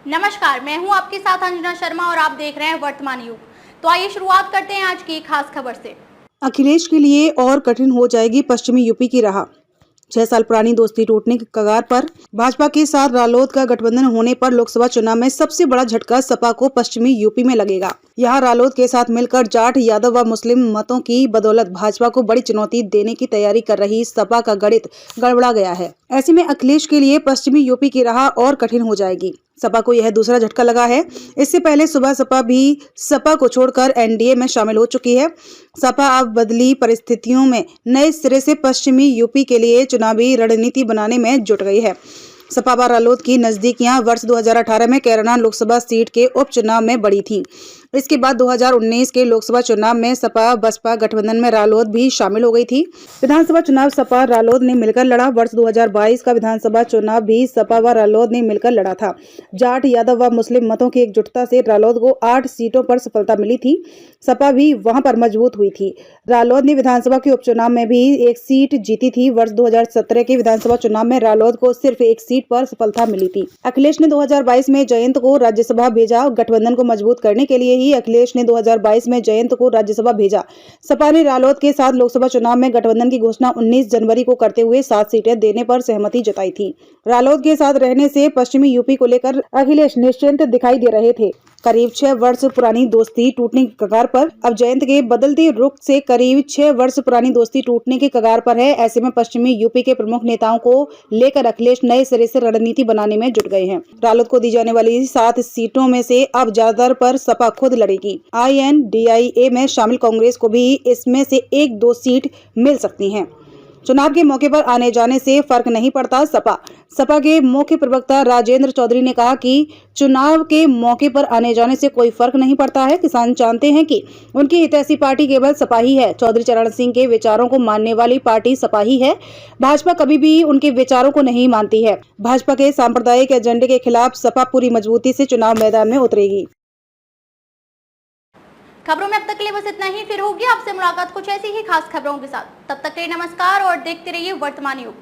नमस्कार, मैं हूं आपके साथ अंजना शर्मा और आप देख रहे हैं वर्तमान युग। तो आइए शुरुआत करते हैं आज की खास खबर से। अखिलेश के लिए और कठिन हो जाएगी पश्चिमी यूपी की राह। 6 साल पुरानी दोस्ती टूटने के कगार पर। भाजपा के साथ रालोद का गठबंधन होने पर लोकसभा चुनाव में सबसे बड़ा झटका सपा को पश्चिमी यूपी में लगेगा। यहाँ रालोद के साथ मिलकर जाट, यादव व मुस्लिम मतों की बदौलत भाजपा को बड़ी चुनौती देने की तैयारी कर रही सपा का गणित गड़बड़ा गया है। ऐसे में अखिलेश के लिए पश्चिमी यूपी की राह और कठिन हो जाएगी। सपा को यह दूसरा झटका लगा है। इससे पहले सुबह सपा भी सपा को छोड़कर एनडीए में शामिल हो चुकी है। सपा अब बदली परिस्थितियों में नए सिरे से पश्चिमी यूपी के लिए चुनावी रणनीति बनाने में जुट गई है। सपा व रालोद की नजदीकियां वर्ष 2018 में कैराना लोकसभा सीट के उपचुनाव में बढ़ी थी। इसके बाद 2019 के लोकसभा चुनाव में सपा बसपा गठबंधन में रालोद भी शामिल हो गई थी। विधानसभा चुनाव सपा रालोद ने मिलकर लड़ा। वर्ष 2022 का विधानसभा चुनाव भी सपा व रालोद ने मिलकर लड़ा था। जाट, यादव व मुस्लिम मतों की एकजुटता से रालोद को 8 सीटों पर सफलता मिली थी। सपा भी वहां पर मजबूत हुई थी। रालोद ने विधानसभा के उपचुनाव में भी 1 सीट जीती थी। वर्ष 2017 के विधानसभा चुनाव में रालोद को सिर्फ 1 सीट पर सफलता मिली थी। अखिलेश ने 2022 में जयंत को राज्यसभा भेजा। गठबंधन को मजबूत करने के लिए ही अखिलेश ने 2022 में जयंत को राज्यसभा भेजा। सपा ने रालोद के साथ लोकसभा चुनाव में गठबंधन की घोषणा 19 जनवरी को करते हुए 7 सीटें देने पर सहमति जताई थी। रालोद के साथ रहने से पश्चिमी यूपी को लेकर अखिलेश निश्चिंत दिखाई दे रहे थे। करीब 6 वर्ष पुरानी दोस्ती टूटने की कगार पर। अब जयंत के बदलते रुख से करीब 6 वर्ष पुरानी दोस्ती टूटने की कगार पर है। ऐसे में पश्चिमी यूपी के प्रमुख नेताओं को लेकर अखिलेश नए सिरे से रणनीति बनाने में जुट गए हैं। रालोद को दी जाने वाली 7 सीटों में से अब ज्यादातर पर सपा खुद लड़ेगी। INDIA में शामिल कांग्रेस को भी इसमें से 1-2 सीट मिल सकती हैं। चुनाव के मौके पर आने जाने से फर्क नहीं पड़ता। सपा के मुख्य प्रवक्ता राजेंद्र चौधरी ने कहा कि चुनाव के मौके पर आने जाने से कोई फर्क नहीं पड़ता है। किसान जानते हैं कि उनकी हितैषी पार्टी केवल सपा ही है। चौधरी चरण सिंह के विचारों को मानने वाली पार्टी सपा ही है। भाजपा कभी भी उनके विचारों को नहीं मानती है। भाजपा के सांप्रदायिक एजेंडे के खिलाफ सपा पूरी मजबूती से चुनाव मैदान में उतरेगी। खबरों में अब तक के लिए बस इतना ही। फिर होगी आपसे मुलाकात कुछ ऐसी ही खास खबरों के साथ। तब तक के लिए नमस्कार और देखते रहिए वर्तमान युग।